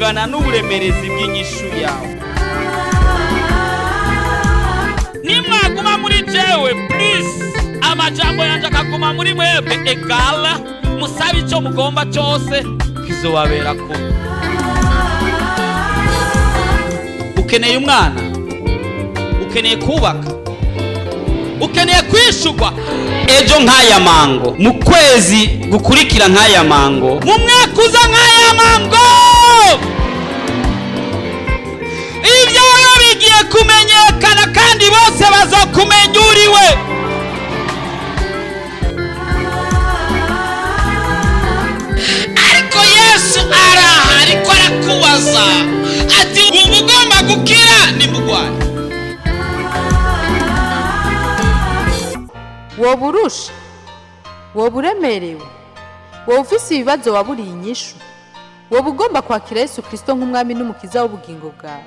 bivana n'uburemerezi bw'inyishu yawe. Nimwaguma muri jewe please, amajambo yanje akaguma muri mwebwe egala, musabe icyo mugomba cyose kizobabera ko. Ukeneye umwana, ukeneye kubaka, ukeneye kwishugwa ejo nk'aya mango, mu kwezi gukurikira nk'aya mango, mu mwaka uza nk'aya mango, ibyo bigiye kumenyekana kandi bose bazokumenya uriwe. Ariko Yesu araha, ariko arakubaza ati ubu ugomba gukira nimugwane. woba urusha, woba uremerewe, woba ufise ibibazo waburiye inyishu, woba ugomba kwakira Yesu Kristo nk'umwami n'umukiza w'ubugingo bwawe,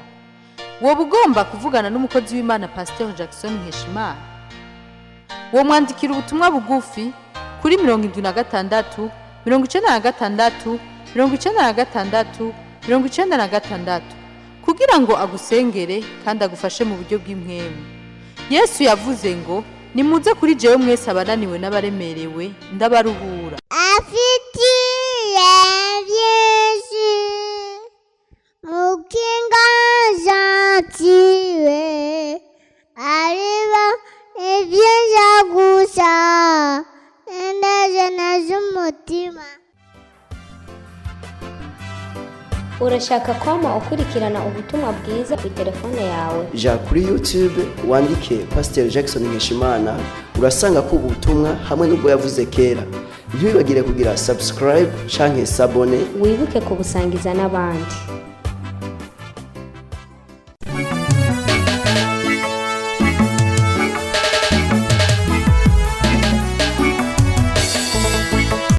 woba ugomba kuvugana n'umukozi w'Imana Pasteur Jackson Nkeshimana, wo mwandikira ubutumwa bugufi kuri 76 96 96 96 kugira ngo agusengere kandi agufashe mu buryo bw'impwemu. Yesu yavuze ngo nimuze kuri jewe mwese abananiwe n'abaremerewe ndabaruhura. Afitiye Yesu mukinga jatiwe ariba ibyiza gusa ndaje n'umutima. Urashaka kwama ukurikirana ubutumwa bwiza ku telefone yawe? Ja kuri YouTube wandike Pasteur Jackson Nkeshimana, urasanga ko ubutumwa hamwe n'ubwo yavuze kera. Ntibibagire kugira subscribe canke s'abone, wibuke kubusangiza n'abandi.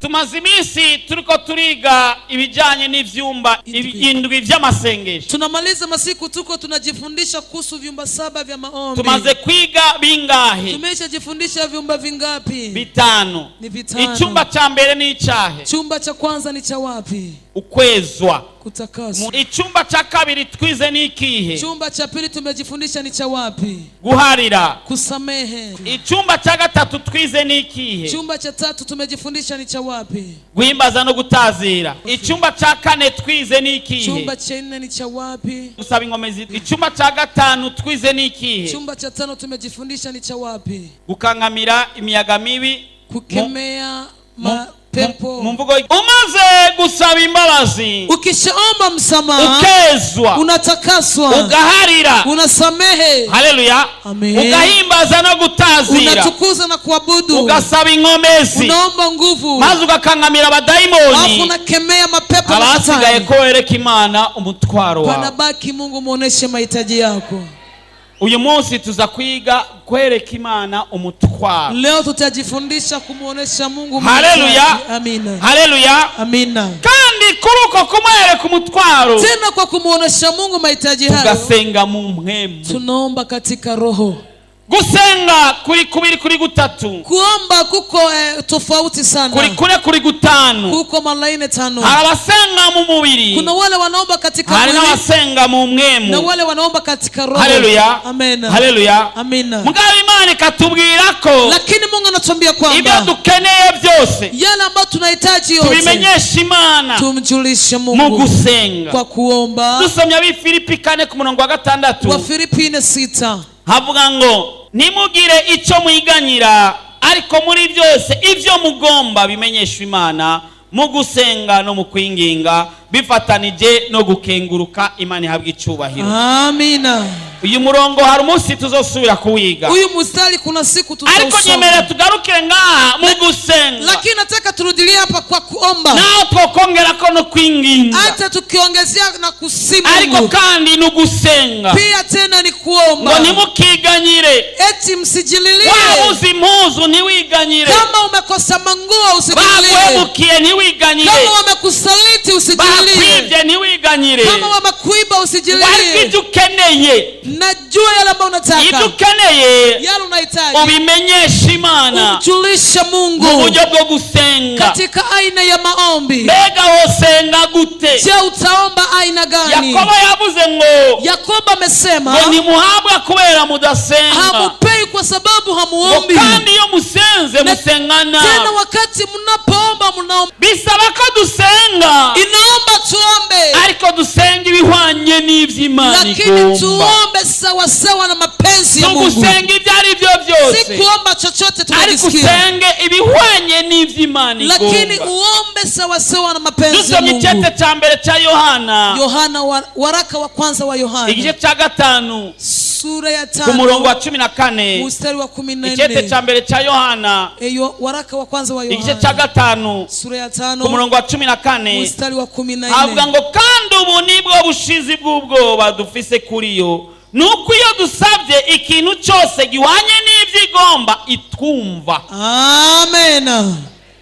Tumaze iminsi turiko turiga ibijanye n'ivyumba indwi vy'amasengesho. Tunamaliza masiku tuko tunajifundisha kuhusu vyumba 7 vya maombi. Tumaze kwiga bingahe? Tumeshajifundisha vyumba vingapi? Bitano. Ni vitano. Icyumba cha mbere ni icahe? Chumba cha kwanza ni cha wapi? Ukwezwa, kutakaswa. Icyumba cha kabiri twize ni ikihe? Chumba cha pili tumejifundisha ni cha wapi? Guharira, kusamehe. Icyumba cha gatatu twize ni ikihe? Chumba cha tatu tumejifundisha ni cha wapi? Guhimbaza no gutazira. Icyumba cha kane twize ni ikihe? Chumba cha nne ni cha wapi? Gusaba ingomezi. Icyumba cha gatanu twize ni ikihe? Chumba cha tano tumejifundisha ni cha wapi? Gukangamira imiyaga mibi, kukemea pepo. Mumvugo umaze gusaba imbabazi, ukishaomba msamaha, ukezwa, unatakaswa, ugaharira, unasamehe. Haleluya. Amen. Ugahimbaza no gutazira, unatukuza na kuabudu, ugasaba ingomezi, unaomba nguvu, maze ugakangamira abadayimoni, alafu unakemea mapepo. Abasigaye ko wereka Imana umutwaro wawe. Panabaki Mungu muoneshe mahitaji yako. Uyu munsi tuza kwiga kwereka Imana umutwaro. Leo tutajifundisha kumuonesha Mungu. Haleluya. Amina. Haleluya. Amina. Kandi kuruko kumwereka umutwaro, tena kwa kumuonesha Mungu mahitaji hayo, tugasenga mu mpwemu, tunaomba katika roho. Gusenga kuri kubiri kuri gutatu, kuomba kuko tofauti sana. Kuri kune kuri gutanu, kuko malaine tano. Abasenga mu mubiri, kuna wale wanaomba katika mwili, hari n'abasenga mu mpwemu, na wale wanaomba katika roho. Haleluya. Amen. Haleluya. Amina. Mugabo Imana ikatubwira ko, lakini Mungu anatuambia kwamba ibyo dukeneye byose, yale ambayo tunahitaji yote, tubimenyeshe Imana, tumjulishe Mungu mu gusenga, kwa kuomba. Dusomya Filipi 4:6. Wa Filipi 4:6 havuga ngo nimugire icyo mwiganyira, ariko muri byose ivyo mugomba bimenyeshwe Imana mu gusenga no mu kwinginga, bifatanije no gukenguruka. Imana ihabwe icubahiro. Amina. Uyu murongo hari umunsi tuzosubira kuwiga. Uyu mustari kuna siku tutausoma. Ariko nyemera tugarukire ngaha mu gusenga. Lakini nataka turudilie hapa kwa kuomba. Nao twokongera ko no kwinginga. Hata tukiongezea na kusimu. Ariko kandi no gusenga. Pia tena ni kuomba. Ngo nimukiganyire. Eti msijililie. Wabuze impuzu ntiwiganyire. Kama umekosa manguo usijililie. Baguhemukiye ntiwiganyire. Kama wamekusaliti usijililie. bakwibye ntiwiganyire Kama wamekuiba ariko usijililie. ibyo ukeneye Najua yale ambayo ibyo unataka. ukeneye Yale unahitaji. ubimenyesha Imana Umjulishe mu Mungu buryo bwo gusenga. katika aina ya maombi. Mbega wosenga gute? Je, utaomba aina gani? Yakobo yavuze ngo Yakobo amesema ngo ntimuhabwa kubera mudasenga, hamupei kwa sababu ngo hamuombi. kandi iyo musenze Na musengana. tena wakati mnapoomba mnaomba. Bisaba ko dusenga Inaomba tuombe, ariko dusenga ibihwanye n'ivy'Imana lakini igomba. tuombe sawa sawa na mapenzi ya Mungu. Tugusenga ibyo ari byo Si byose kuomba chochote ariko tunajisikia, usenge ibihwanye n'ivy'Imana lakini igomba. uombe sawa sawa na mapenzi ya Dusomye Mungu. icyete cya mbere cya Yohana Yohana waraka wa kwanza wa igice Yohana cya gatanu sura ya ku murongo wa 5 14. mstari wa Icyete 14. cya mbere cya Yohana Waraka wa kwanza wa igice cya Yohana gatanu sura ya ku 5 murongo wa 14 mstari wa avuga 14. ngo kandi ubu nibwo bushizi bw'ubwoba dufise kuri yo, nuko iyo dusabye ikintu cyose gihwanye n'ibyo igomba itwumva. Amen.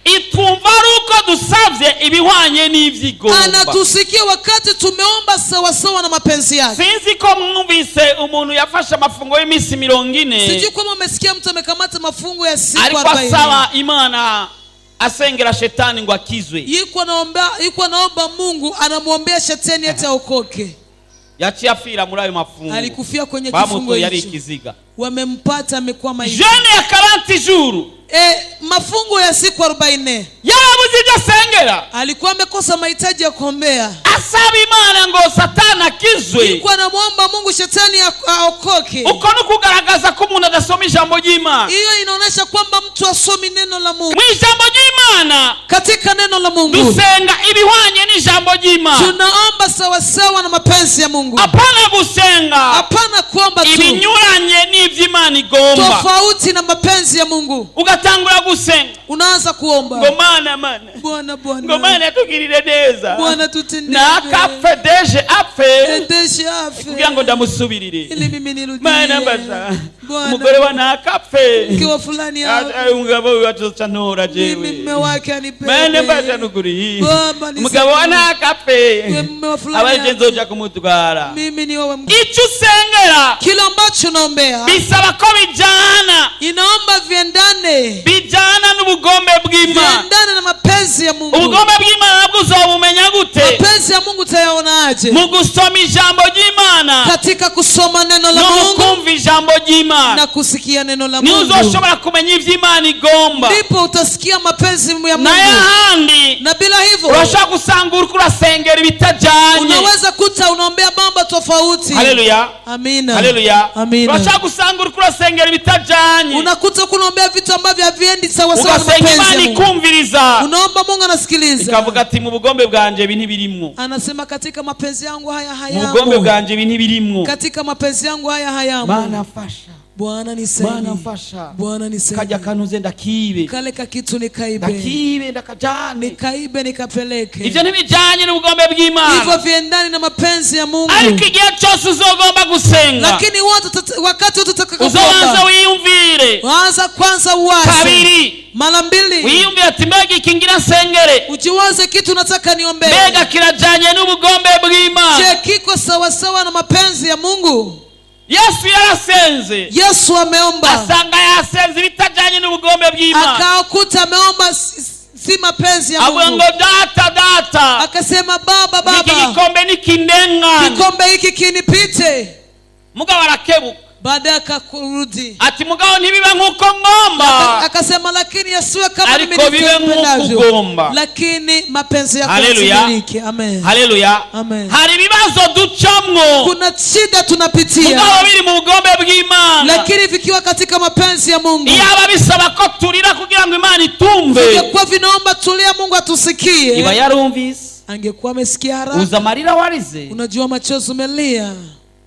Itwumva ari uko dusabye ibihwanye n'ibyo igomba. Anatusikia wakati tumeomba sawa sawa na mapenzi yake. Sinzi ko mwumvise umuntu yafashe amafungo y'iminsi 40 Sijui kama umesikia mtu amekamata mafungo ya siku ariko 40. asaba Imana asengera shetani ngo akizwe. Yuko naomba Mungu anamwombea shetani eti aokoke. Yaciye afira muri ayo mafungo. Alikufia kwenye kifungo Bamutoye yari hicho. ikiziga. Wamempata amekuwa maiti. Jeune ya 40 jours. Mafungo ya siku 40. Yarabuze ibyo asengera. Alikuwa amekosa mahitaji ya kuombea. Asaba Imana ngo Satani akizwe. Alikuwa anamwomba Mungu shetani aokoke. Uko no kugaragaza ko umuntu adasoma ijambo ry'Imana. Hiyo inaonyesha kwamba mtu asomi neno la Mungu. Mu ijambo ry'Imana Katika neno la Mungu dusenga ibihwanye n'ijambo ry'Imana. tunaomba sawa sawa na mapenzi ya Mungu. Apana gusenga Hapana kuomba tu ibinyuranye n'ivy'Imana igomba. tofauti na mapenzi ya Mungu. Ugatangura gusenga Unaanza kuomba. ngo Mana Bwana ngo Mana tugirire neza, Bwana tutendee. na akapfe deje apfe Endeshe afe. kugira ngo ndamusubirire. Ili mimi nirudie. Mana basha Bwana, umugore wa nakapfe mkiwa fulani hapo. umugabo wacu ntora Mimi jewe. mume wake anipende. Mana basha nukuri Baba, umugabo wa nakapfe mume wa fulani abaje hapo. nzoja kumutwara. Mimi ni wewe. Icyo usengera Kila ambacho naombea bisaba ko bijana inaomba viendane n'ubugombe bw'Imana. viendane na mapenzi ya Mungu. Ubugombe bw'Imana nabwo uzobumenya gute? Mapenzi ya Mungu utayaonaje? Mu gusoma ijambo ry'Imana Katika kusoma neno la no Mungu kumva ijambo ry'Imana na kusikia neno la ni Mungu. uzoshobora kumenya ivy'Imana igomba. Ndipo utasikia mapenzi ya Mungu. Na yahandi Na bila hivyo urashaka gusanga uriko urasengera ibitajanye. unaweza kuta unaombea mambo tofauti. Haleluya. Amina. Haleluya. Amina. Urashaka gusanga uriko urasengera ibitajanye. Unakuta kunaombea vitu ambavyo haviendi sawa sawa na Ugasenga mapenzi Imana ya Mungu. ikumviriza. Unaomba Mungu anasikiliza. Ikavuga ati mu bugombe bwanje ibi ntibirimwo. Anasema katika mapenzi yangu haya Mu bugombe hayamo. bwanje ibi ntibirimwo. Katika mapenzi yangu haya hayamo. Mana fasha. Bwana nisaidie. Mana fasha. Bwana nisaidie. Kaja kanuze ndakibe. Kale kakitu nikaibe. Ndakibe ndakajane. Nikaibe nikapeleke. Ivyo ntibijanye n'ubugombe bw'Imana. Hivyo viendane na mapenzi ya Mungu. Ariko igihe cyose uzogomba gusenga, Lakini wakati utataka uzobanza kuomba, wiyumvire. waanza kwanza uwaze. Kabiri Mara mbili. wiyumvire ati mbega iki ngira nsengere, Ujiwaze kitu nataka niombe. mbega kirajanye n'ubugombe bw'Imana. Je, kiko sawa sawa na mapenzi ya Mungu? Yesu yarasenze, Yesu ameomba. asanga yasenze ibitajanye n'ubugombe bw'Imana. Akakuta ameomba si mapenzi ya Avuga Mungu. ngo data, Akasema baba, iki gikombe nikindengane. kikombe hiki kinipite. Mugabo arakebuka Baadaye akakurudi. ati mugabo ntibibe nk'uko ngomba, Akasema lakini yasiwe kama mimi ariko bibe nk'uko nilivyopendavyo. ugomba. Lakini mapenzi yako Haleluya. yatimilike. Amen. Haleluya. Amen. Hari ibibazo ducamwo Kuna shida tunapitia. mugabo biri mu bugombe bw'Imana. Lakini vikiwa katika mapenzi ya Mungu. Iyaba bisaba ko turira kugira ngo Imana itumve, Ingekuwa vinaomba tulia Mungu atusikie. iba yarumvise. Angekuwa amesikia haraka. Uza amarira warize. Unajua machozi umelia.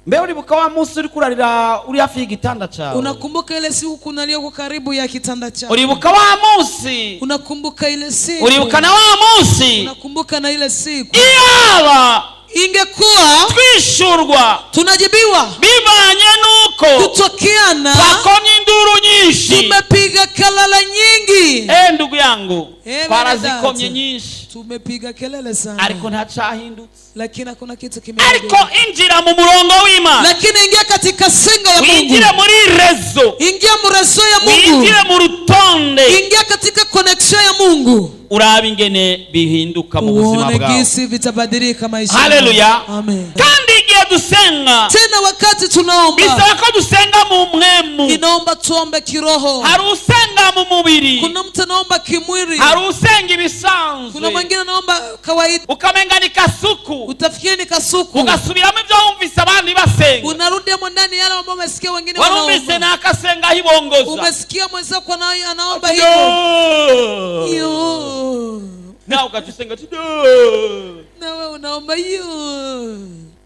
Mbe uribuka wa munsi uri kurarira uri hafi y'igitanda cyawe? Unakumbuka ile siku kunalia kwa karibu ya kitanda chako? Uribuka wa munsi? Unakumbuka ile siku? Uribuka na wa munsi? Unakumbuka na ile siku? Iyaba ingekuwa twishurwa tunajibiwa bivanye nuko kutokeana twakomye induru nyinshi, tumepiga kalala nyingi. ndugu yangu, Eh, twarazikomye nyinshi. Tumepiga kelele sana. ariko ntacahindutse. Lakini hakuna kitu Ariko kimebadilika. injira mu murongo w'Imana, Lakini ingia katika singa ya Mungu. winjire muri rezo, Ingia mu rezo ya Mungu. winjire mu rutonde, Ingia katika connection ya Mungu. urabe ingene bihinduka mu buzima Uone bwawe. gisi vitabadilika maisha. Haleluya. Amen. Kandi igihe dusenga Tena wakati tunaomba, bisaba ko dusenga mu mpwemu. inaomba tuombe kiroho. Hari usenga mu mubiri, Kuna mtu anaomba kimwili. hari usenga Kuna ibisanzwe, mwingine anaomba kawaida. ukamenga ni kasuku, Utafikiri ni kasuku. ugasubiramo ibyo wumvise abandi basenga. Unarudi hapo ndani yale ambao umesikia wengine warumvise wanaomba. n'akasenga hibongoza, Umesikia mwenzako anaomba hivyo. Yo. nawe ugacusenga ati Na wewe unaomba hiyo.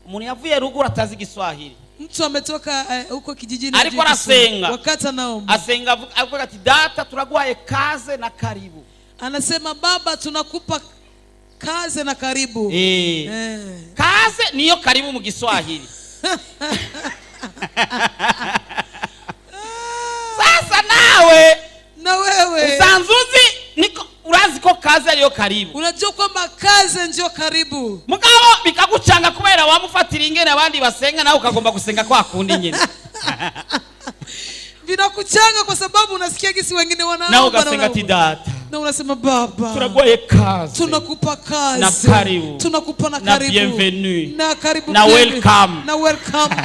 umuntu yavuye ruguru atazi Igiswahili, Mtu ametoka huko kijijini ariko hajui Kiswahili. arasenga. Wakati anaomba asenga avuga ati data turaguhaye kaze na karibu. anasema Baba tunakupa kaze na karibu. Kaze niyo karibu mu Giswahili. Sasa nawe Na wewe usanzuzi niko urazi ko kaze ariyo karibu, unajua kwamba kaze ndio karibu. mugabo bikagucanga kubera wamufatira ingene abandi basenga nawe ukagomba gusenga kwa kundi nyine. Vinakuchanga kwa sababu unasikia gisi wengine wanaomba nawe ugasenga ati data na unasema Baba turaguhaye kaze tunakupa kazi na karibu, tunakupa na na karibu bienvenue, na karibu na bienvenue, welcome. na welcome.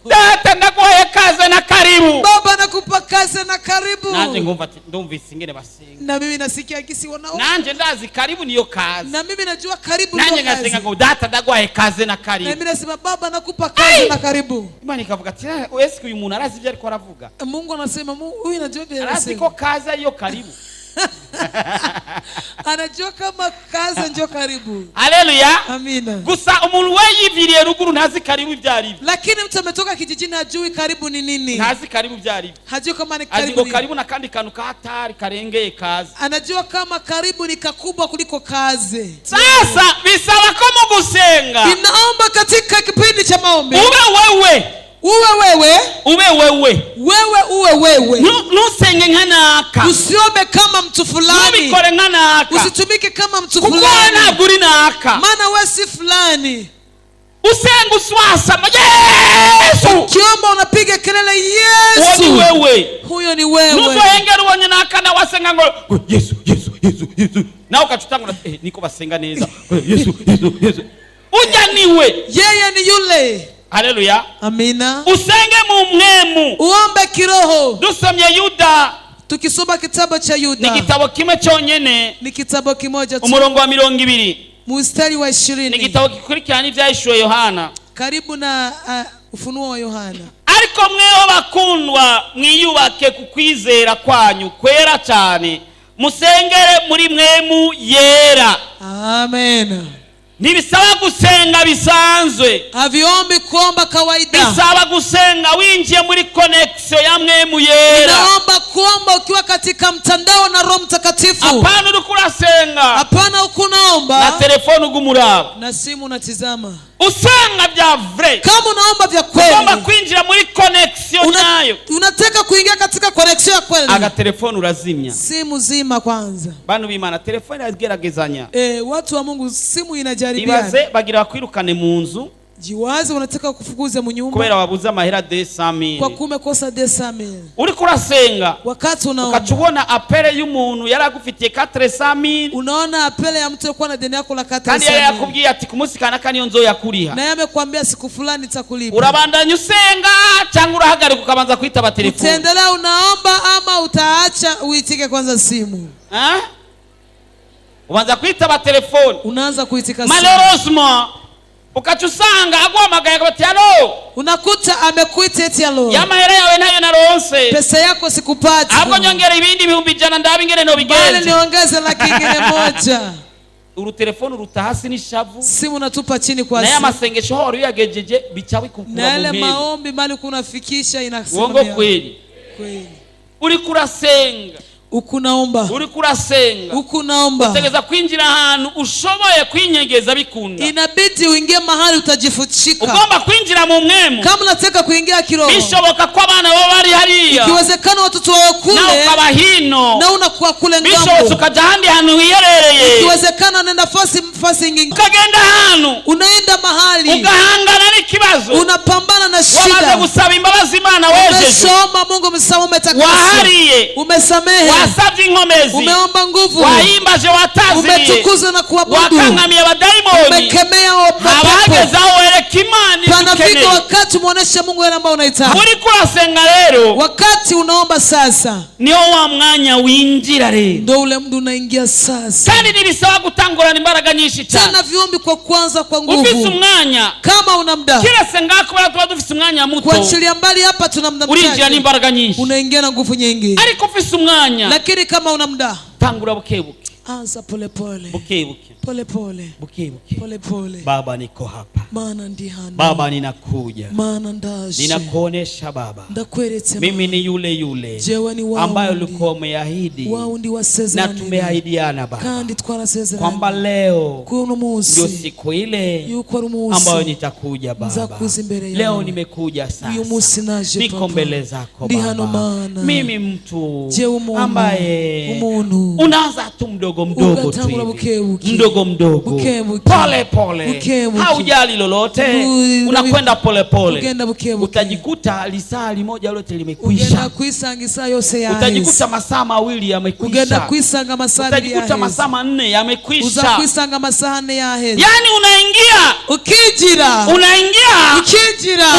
data ndaguhaye kaze na karibu. Baba nakupa kazi na karibu. Nanje ngumva ati ndumvise ingene basenga, Na mimi nasikia gisi wanaomba. nanje ndazi karibu niyo kaze, Na mimi najua karibu nanje ndio kazi. ngasenga ngo data ndaguhaye kaze na Na karibu. mimi nasema Baba nakupa kazi na karibu. Imana ikavuga ati wese uyu muntu arazi ibyo ariko aravuga, Mungu anasema huyu anajua vile arazi ko kaze ariyo karibu. anajua kama kazi ndio karibu. Haleluya. Amina. Gusa umuntu we yiviriye ruguru ntazi karibu ibyo ari byo, Lakini mtu ametoka kijijini hajui karibu ni nini. ntazi karibu ibyo ari byo, Hajui kama ni azi karibu. ngo Ni. karibu na kandi kantu kahatari karengeye kaze. Anajua kama karibu ni kakubwa kuliko kazi. Sasa bisaba ko mu gusenga Inaomba katika kipindi cha maombi. ube wewe, Uwe wewe. ntusenge nka naka, Usiombe kama mtu fulani. ntubikore nka naka, Usitumike kama mtu kuko fulani. ntabwo uri naka. Maana wewe si fulani. Usenga uswasama Yesu, Ukiomba unapiga kelele uwo Yesu. ni wewe. Huyo ni wewe. Nuzohengera ubonye naka na wasenga ngo Yesu Yesu Yesu Yesu, nawe ukacutangura niko basenga neza Yesu Yesu Yesu, ujya niwe. Yeye ni yule. Haleluya. Amina. Usenge mu mwemu. Uombe kiroho. Dusomye Yuda, Tukisoma kitabu cha ni Yuda. gitabo kimwe cyonyene, Ni kitabu kimoja tu. umurongo wa 20, Mstari wa ni 20. gitabo gikurikirana ibyahishuwe Yohana. Karibu na ufunuo wa Yohana. Ariko mweho bakundwa mwiyubake ku kwizera kwanyu kwera cyane, musengere muri mwemu yera. Amen. Ntibisaba gusenga bisanzwe, Haviombi kuomba kawaida. bisaba gusenga winjiye muri connection ya mwemu yera. Naomba kuomba ukiwa katika mtandao na Roho Mtakatifu. Apana uri kurasenga Hapana ukunaomba na telefone ugumuraba, na simu unatizama. usenga bya vrai. Kama unaomba vya Ugomba kweli, kwinjira muri connection nayo, unataka kuingia katika connection ya kweli, aga telefone urazimya. simu zima kwanza. Bantu b'Imana, telefone irageragezanya. Watu wa Mungu, simu inajaribiana. Ibaze bagira bakwirukane mu nzu Jiwaze unataka kufukuza munyumba kubera wabuze amahera 200,000. kwa kumekosa 200,000. Uri kurasenga Wakati unaomba, ukacubona apere y'umuntu yaragufitiye 400,000, unaona apele ya mtu alikuwa na deni yako la kandi yari 400,000. yakubwiye ati kumunsi kanaka niyo nzoyakuriha. Na yeye amekwambia siku fulani nitakulipa. Urabandanya usenga cyangwa urahagarika ukabanza kwitaba telefone? Utaendelea unaomba ama utaacha uitike kwanza simu? Ubanza kwitaba telefone. Unaanza kuitika simu. Malheureusement ukacusanga agwamagaye bati allo, Unakuta amekuita eti allo, ya mahera yawe nayo naronse, pesa yako sikupati, ahubwo nyongera ibindi 100 ndabe ingene no bali bigenze. niongeze laki nyingine moja. Uru telefone uruta hasi n'ishavu, Simu natupa chini kwa na ya simu. masengesho horo yagejeje bicawe kukura Na ile mu maombi mali kunafikisha Uongo inasimamia. kweli. Kweli. Uri kurasenga ukunaomba uri kurasenga ukunaomba utegeza kwinjira ahantu ushoboye kwinyegeza bikunda inabidi uingie mahali utajifuchika ugomba kwinjira mu mwemu kama unataka kuingia kiroho bishoboka ko abana baba bari hariya ikiwezekana watoto wao na kule ukaba hino na unakuwa kule bishobotse ngambo ukaja ahandi hantu hiyerereye ikiwezekana unaenda fasi nyingine ukagenda ahantu unaenda mahali ugahangana n'ikibazo unapambana na wamaze shida gusaba imbabazi Imana wejeje umesoma Mungu msamaha umetakasa wahariye umesamehe wasabye inkomezi umeomba nguvu wahimbaje wataziye umetukuza na kuabudu wakangamiye abadayimoni umekemea abageze aho wereka Imana panafika igukeneye wakati muoneshe Mungu yale ambao unahitaji uri kurasenga rero wakati unaomba sasa niho wa mwanya winjira rero ndio ule mdu unaingia sasa kandi nibisaba gutangurana imbaraga nyinshi cyane tena viombi kwa kwanza kwa ufise nguvu umwanya kama una muda kila senga kubera tuba dufise umwanya muto kuachilia mbali hapa tuna muda urinjira mchache n'imbaraga nyinshi unaingia na nguvu nyingi ariko ufise umwanya lakini kama una muda tangura bukebuke anza pole pole bukebuke pole pole bukebuke pole pole Baba niko hapa maana ndi hano Baba ninakuja maana ndaje ninakuonesha Baba ndakweretse mimi ni yule yule jewe ni wao ambayo ulikuwa umeahidi wao ndi na wasezerano tumeahidiana Baba kandi twarasezerana kwamba leo kuno ndio munsi siku ile yuko ari umunsi ambayo nitakuja Baba. nzakuza imbere yawe. Leo nimekuja sasa, uyu munsi naje niko Papa. mbele zako Ndi hano Baba. maana Mimi mtu je umuntu ambaye umuntu unaanza tu mdogo mdogo tu ugatangura hivi. bukebuke mdogo mdogo bukebuke pole pole bukebuke haujali lolote unakwenda pole pole ugenda bukebuke utajikuta lisaa limoja lote ugenda limekwisha kwisanga isaa yose yaheze utajikuta masaa mawili ugenda yamekwisha kwisanga masaa abiri utajikuta masaa yaheze manne uza yamekwisha kwisanga masaa ane yaheze yani unaingia ukijira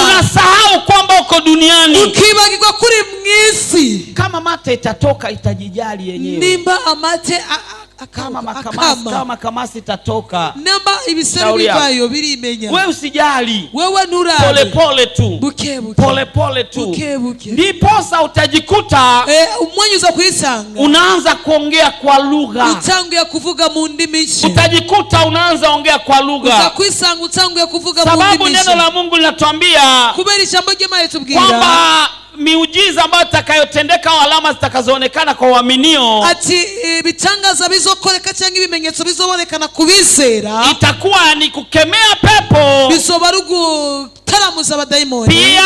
unasahau kwamba uko duniani ukibagirwa kuri mwisi kama mate itatoka itajijali yenyewe nimba amate kama kamasi itatoka namba ibiseri Shauri yako. bivayo birimenya wewe usijali wewe nurabe pole pole tu bukebuke pole pole tu bukebuke ndiposa utajikuta umwanya uza kuyisanga unaanza kuongea kwa lugha utanguye kuvuga mu ndimi nshya utajikuta unaanza ongea kwa uza lugha kwisanga utanguye kuvuga mu sababu ndimi neno nshya la Mungu linatuambia kubera ijambo ry'Imana ritubwira kwamba miujiza ambayo itakayotendeka au alama zitakazoonekana kwa waaminio ati ibitangaza bizokoreka cyangwa ibimenyetso bizobonekana kubizera itakuwa ni kukemea pepo bizoba ari ugutaramuza abadayimoni pia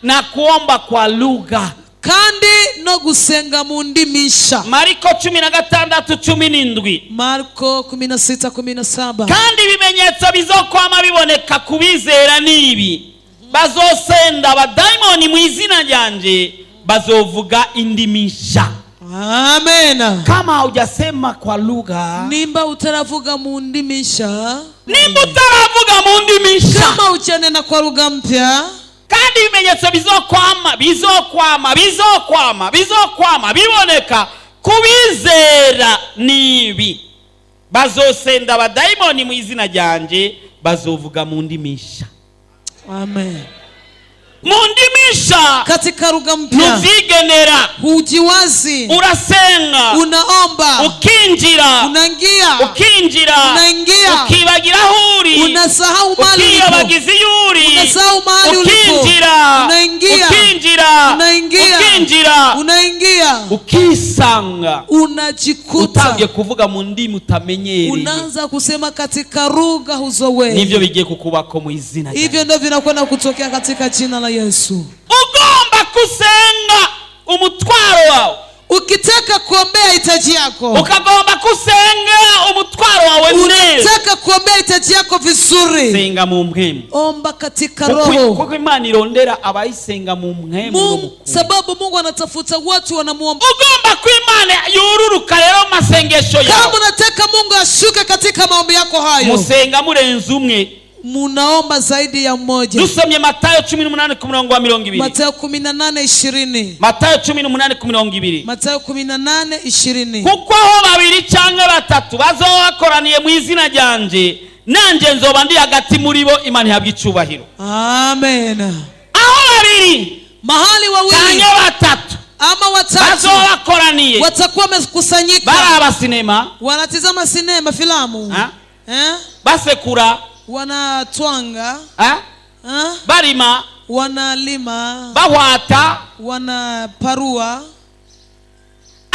na kuomba kwa lugha kandi no gusenga mu ndimi nshya Mariko 16:17 Marko 16:17 kandi ibimenyetso bizokwama biboneka kubizera nibi bazosenda abadayimoni mu izina ryanje bazovuga indimi nshya amen kama hujasema kwa lugha nimba utaravuga mu ndimi nshya nimba utaravuga mu ndimi nshya kama ukenena kwa lugha mpya kandi ibimenyetso bizokwama biboneka kubizera nibi bazosenda abadayimoni mu izina ryanje bazovuga mu ndimi nshya amen mu ndimi nshya katika lugha mpya ntuzigenera hujiwazi urasenga unaomba ukinjira unaingia unaingia ukibagira aho uri unasahau mahali ulipo ukiyabagiza iyo uri unasahau mahali ulipo ukinjira unaingia ukisanga unajikuta utangiye kuvuga mu ndimi utamenyereye unaanza kusema katika lugha huzowe nivyo bigiye kukubako mu izina hivyo ndio vinakwenda kutokea katika jina la Yesu ugomba kusenga umutwaro wawe ukitaka kuombea hitaji yako ukagomba kusenga umutwaro wawe neza ukitaka kuombea hitaji yako vizuri senga mu mpemu omba katika roho kuko Imana irondera abayisenga mu mpemu sababu Mungu anatafuta watu wanamuomba ugomba ku Imana yururuka rero masengesho yawe kama unataka Mungu ashuke katika maombi yako hayo musenga murenze umwe munaomba zaidi ya mmoja dusomye Matayo 18:20 Matayo 18:20 Matayo 18:20 Matayo 18:20 kuko aho babiri cyangwa batatu bazobakoraniye mu izina ryanje nanje nzoba ndi hagati muri bo Imana ihabwa icubahiro amen aho babiri mahali wawili cyangwa batatu ama watatu bazobakoraniye watakuwa wamekusanyika baraba sinema wanatizama sinema filamu basekura wanatwanga barima wanalima bahwata wanaparua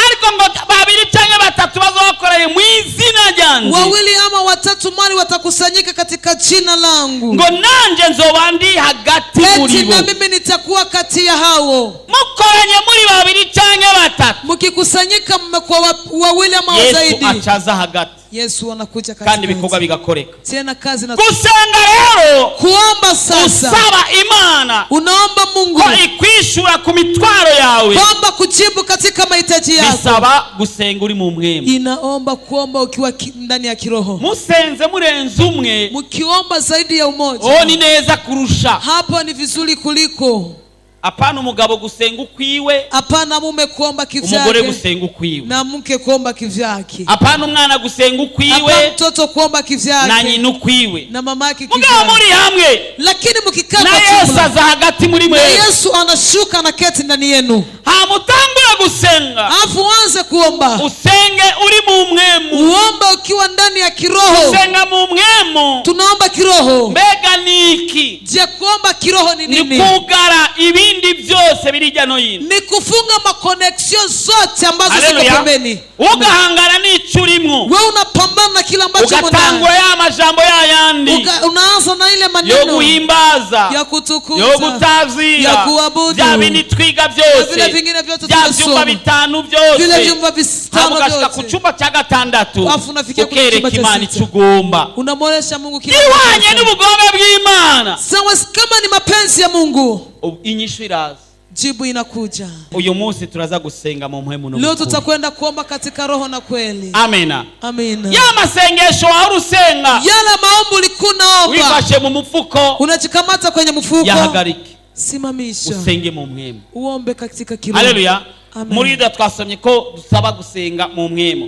ariko ariko ngo babiri cyangwa batatu bazokoreye mu izina ryanjye, wawili ama watatu mali watakusanyika katika jina langu, ngo nanje nzoba ndi hagati muri eti bo. na mimi nitakuwa kati ya hao. Mukoranye muri babiri cyangwa batatu, Mkikusanyika mmekuwa wawili ama Yesu zaidi, acaza hagati Yesu anakuja kandi ibikorwa bigakoreka. tena kazi na Gusenga rero, kuomba sasa, usaba Imana unaomba Mungu ko ikwishura ku mitwaro yawe, kwamba kujibu katika mahitaji yako. bisaba gusenga uri mu mwema. Inaomba kuomba ukiwa ndani ya kiroho. Musenze murenze umwe, Mkiomba zaidi ya umoja, ni neza kurusha. hapo ni vizuri kuliko. Apana umugabo gusenga ukwiwe, Hapana mume kuomba umugore kivyake gusenga ukwiwe. na mke kuomba kivyake. Apana umwana gusenga ukwiwe, Hapana mtoto kuomba na kivyake nyina ukwiwe. na mamake Mugabo kivyake. muri hamwe, Lakini mkikaa na kwa Yesu jumla, aza hagati muri na mwe. Yesu anashuka na keti ndani yenu. Hamutangura gusenga, Alafu uanze kuomba. usenge uri mu mwemu. Uombe ukiwa ndani ya kiroho. Usenga mu mwemu, Tunaomba kiroho. mbega niki? Je, kuomba kiroho ni Ni nini? kugara ibindi byose birijya no hino. Ni kufunga makoneksio zote ambazo ziko Haleluya. pembeni. Ugahangana n'icyo urimo, Wewe unapambana na kila ambacho ugatangura ya majambo yayandi unaanza na ile yo maneno guhimbaza, ya kutukuza, yo gutazira, ya kuabudu, bya bindi twiga na vile byose, vingine vyote bya vyumba tunasoma, bitanu vile byose, vyumba vitano hamugashika ku vyote. cyumba cya gatandatu, Alafu unafikia kwenye ukereka chumba cha Imana sita. icyo ugomba, Unamwonyesha Mungu kila ihwanye kitu. n'ubugombe bw'Imana. Sawa, kama ni mapenzi ya Mungu, Inyishu iraza. jibu inakuja. Uyu munsi turaza gusenga mu mpemu no Leo mu kuri. tutakwenda kuomba katika roho na kweli. Amena. Amina. Ya masengesho wahora usenga, Yale maombi ulikuwa unaomba, wifashe mu mufuko, unajikamata kwenye mfuko, yahagarike, simamisha, usenge mu mwemu. uombe katika kiroho. Haleluya. Amen. Muri ida twasomye ko dusaba gusenga mu mwemu.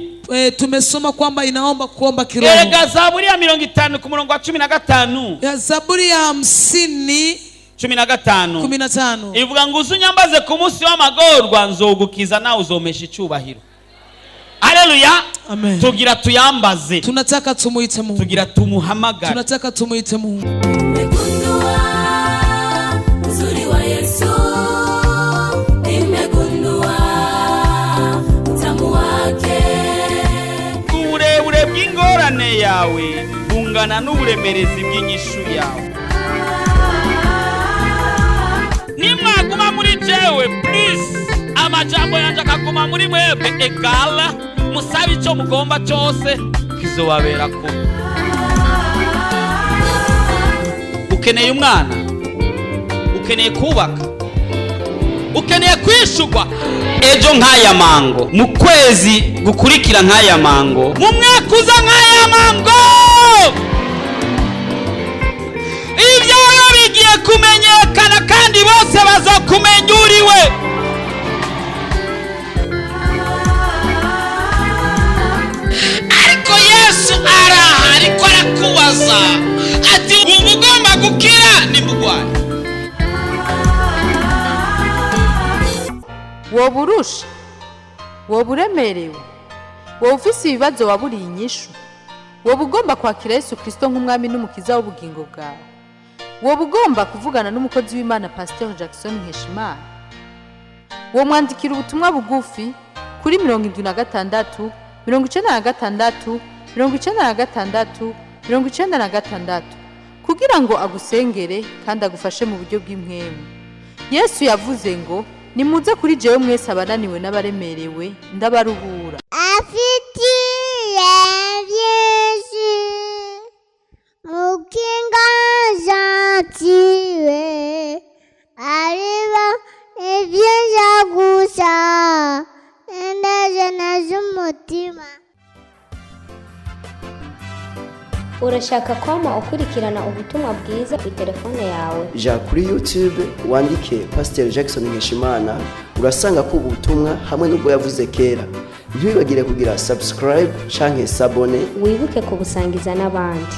Tumesoma kwamba inaomba kuomba kiroho. Erega Zaburi ya 50 ku murongo wa 15, Ya Zaburi ya 50 15 15 ivuga ngo uzunyambaze ku munsi w'amagorwa nzogukiza nawe uzomesha icyubahiro. Haleluya. Amen. Tugira tuyambaze, Tunataka tumuite Mungu. tugira tumuhamagara. Tunataka tumuite Mungu. Nimegundua uzuri wa Yesu, nimegundua utamu wake. Uburebure bw'ingorane yawe bungana n'uburemerezi bw'inyishu yawe. Nimwaguma muri jewe, please, amajambo yanje akaguma muri mwebwe, egala musabe icyo mugomba cyose kizobabera ko. Ukeneye umwana, ukeneye kubaka, ukeneye kwishugwa ejo nk'aya mango, mu kwezi gukurikira nk'aya mango, mu mwaka uza nk'aya mango, ibyawe bigiye kumenyekana kandi bose bazokumenya uriwe. Ariko Yesu araha, ariko arakubaza ati ubu ugomba gukira nimugwaye. woba urusha, woba uremerewe, woba ufise ibibazo waburiye inyishu, woba ugomba kwakira Yesu Kristo nk'umwami n'umukiza w'ubugingo bwawe, woba ugomba kuvugana n'umukozi w'Imana Pasteur Jackson Nkeshimana, wo mwandikira ubutumwa bugufi kuri 76 96 96 96 kugira ngo agusengere kandi agufashe mu buryo bw'impwemu. Yesu yavuze ngo nimuze kuri jewe mwese abananiwe n'abaremerewe ndabaruhura. afitiye byinshi mu kiganza cyiwe, areba ibyiza gusa indazana z'umutima. Urashaka kwama ukurikirana ubutumwa bwiza kuri telefone yawe? ja kuri YouTube wandike Pasteur Jackson Nkeshimana, urasanga ko ubutumwa hamwe n'ubwo yavuze kera. Ntiwibagire kugira subscribe canke sabone. Wibuke kubusangiza n'abandi.